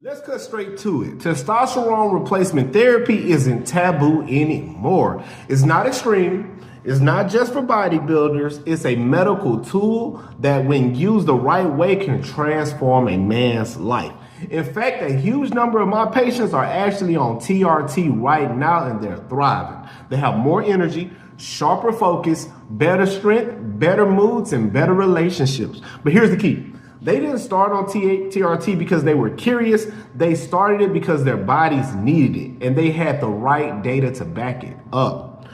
Let's cut straight to it. Testosterone replacement therapy isn't taboo anymore. It's not extreme. It's not just for bodybuilders. It's a medical tool that, when used the right way, can transform a man's life. In fact, a huge number of my patients are actually on TRT right now, and they're thriving. They have more energy, sharper focus, better strength, better moods, and better relationships. But here's the key. They didn't start on TRT because they were curious. They started it because their bodies needed it, and they had the right data to back it up.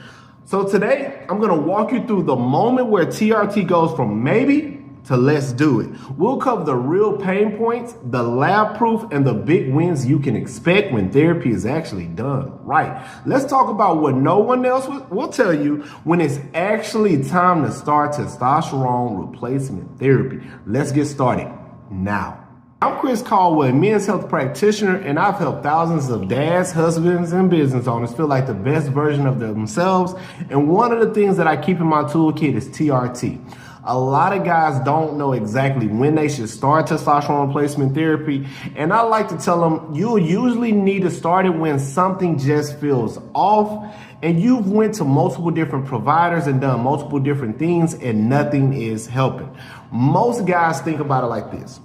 So today, I'm gonna walk you through the moment where TRT goes from maybe to let's do it. We'll cover the real pain points, the lab proof, and the big wins you can expect when therapy is actually done right. Let's talk about what no one else will tell you when it's actually time to start testosterone replacement therapy. Let's get started now. I'm Chris Caldwell, a men's health practitioner, and I've helped thousands of dads, husbands, and business owners feel like the best version of themselves. And one of the things that I keep in my toolkit is TRT. A lot of guys don't know exactly when they should start testosterone replacement therapy. And I like to tell them you'll usually need to start it when something just feels off and you've went to multiple different providers and done multiple different things and nothing is helping. Most guys think about it like this.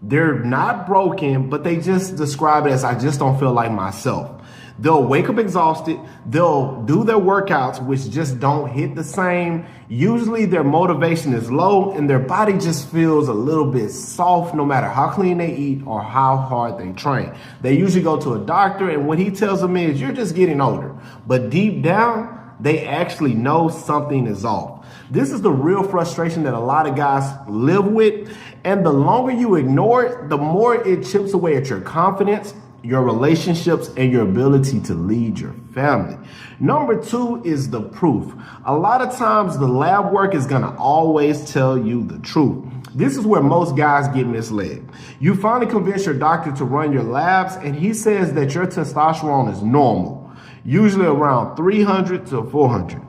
They're not broken, but they just describe it as, I just don't feel like myself. They'll wake up exhausted. They'll do their workouts, which just don't hit the same. Usually their motivation is low and their body just feels a little bit soft no matter how clean they eat or how hard they train. They usually go to a doctor and what he tells them is, you're just getting older. But deep down, they actually know something is off. This is the real frustration that a lot of guys live with. And the longer you ignore it, the more it chips away at your confidence, your relationships, and your ability to lead your family. Number two is the proof. A lot of times the lab work is gonna always tell you the truth. This is where most guys get misled. You finally convince your doctor to run your labs and he says that your testosterone is normal, usually around 300 to 400.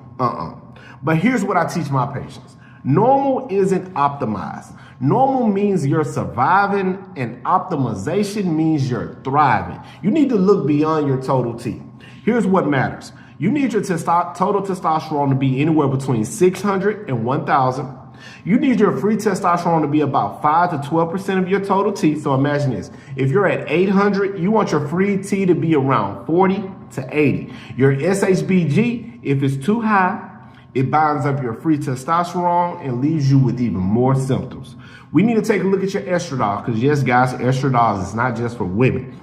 But here's what I teach my patients. Normal isn't optimized. Normal means you're surviving and optimization means you're thriving. You need to look beyond your total T. Here's what matters. You need your total testosterone to be anywhere between 600 and 1,000. You need your free testosterone to be about 5 to 12% of your total T. So imagine this. If you're at 800, you want your free T to be around 40 to 80. Your SHBG, if it's too high, it binds up your free testosterone and leaves you with even more symptoms. We need to take a look at your estradiol because, yes, guys, estradiol is not just for women.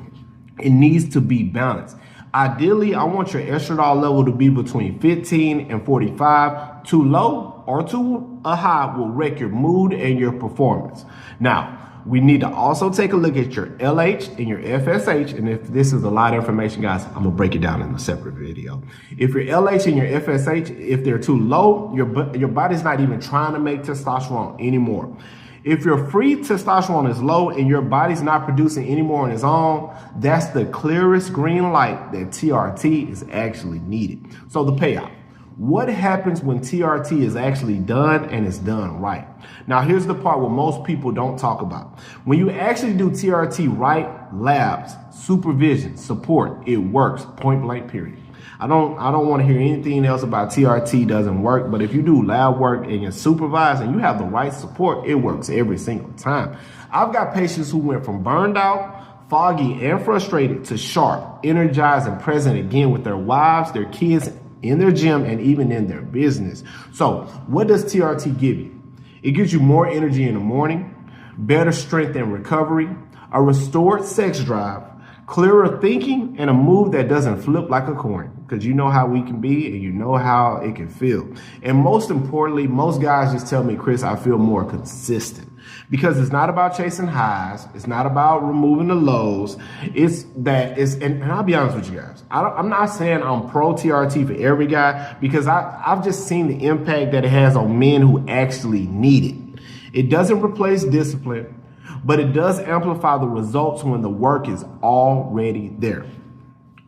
It needs to be balanced. Ideally, I want your estradiol level to be between 15 and 45. Too low or too high will wreck your mood and your performance. Now, we need to also take a look at your LH and your FSH. And if this is a lot of information, guys, I'm gonna break it down in a separate video. If your LH and your FSH, if they're too low, your body's not even trying to make testosterone anymore. If your free testosterone is low and your body's not producing any more on its own, that's the clearest green light that TRT is actually needed. So the payout. What happens when TRT is actually done and it's done right? Now, here's the part where most people don't talk about. When you actually do TRT right, labs, supervision, support, it works, point blank, period. I don't want to hear anything else about TRT doesn't work, but if you do lab work and you're supervised and you have the right support, it works every single time. I've got patients who went from burned out, foggy, and frustrated to sharp, energized, and present again with their wives, their kids, in their gym, and even in their business. So what does TRT give you? It gives you more energy in the morning, better strength and recovery, a restored sex drive, clearer thinking, and a mood that doesn't flip like a coin, because you know how we can be and you know how it can feel. And most importantly, most guys just tell me, Chris, I feel more consistent. Because it's not about chasing highs. It's not about removing the lows. And I'll be honest with you guys. I'm not saying I'm pro TRT for every guy because I've just seen the impact that it has on men who actually need it. It doesn't replace discipline, but it does amplify the results when the work is already there.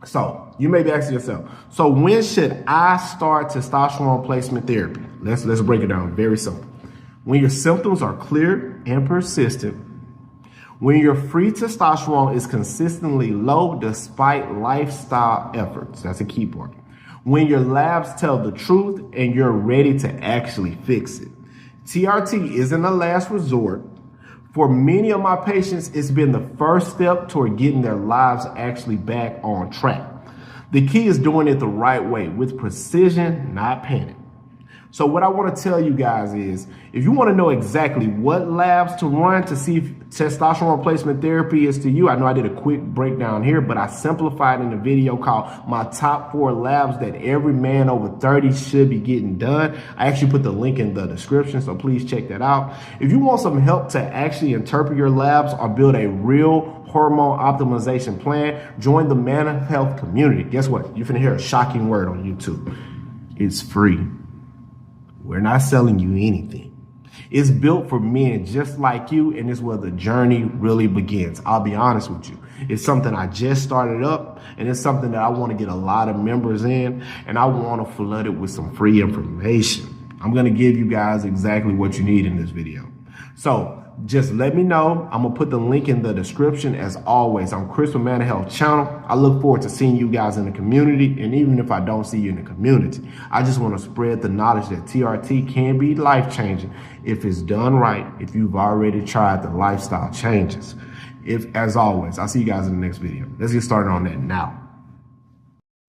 So you may be asking yourself, so when should I start testosterone replacement therapy? Let's break it down very simple. When your symptoms are clear and persistent, When your free testosterone is consistently low despite lifestyle efforts. That's a key part. When your labs tell the truth and you're ready to actually fix it. TRT isn't a last resort. For many of my patients, it's been the first step toward getting their lives actually back on track. The key is doing it the right way with precision, not panic. So what I want to tell you guys is, if you want to know exactly what labs to run to see if testosterone replacement therapy is to you, I know I did a quick breakdown here, but I simplified in a video called My Top 4 Labs That Every Man Over 30 Should Be Getting Done. I actually put the link in the description, so please check that out. If you want some help to actually interpret your labs or build a real hormone optimization plan, join the Man Health community. Guess what? You're finna hear a shocking word on YouTube. It's free. We're not selling you anything. It's built for men just like you, and it's where the journey really begins. I'll be honest with you. It's something I just started up, and it's something that I want to get a lot of members in, and I want to flood it with some free information. I'm going to give you guys exactly what you need in this video. So just let me know. I'm going to put the link in the description. As always, I'm Chris with Man Health Channel. I look forward to seeing you guys in the community. And even if I don't see you in the community, I just want to spread the knowledge that TRT can be life-changing if it's done right, if you've already tried the lifestyle changes. As always, I'll see you guys in the next video. Let's get started on that now.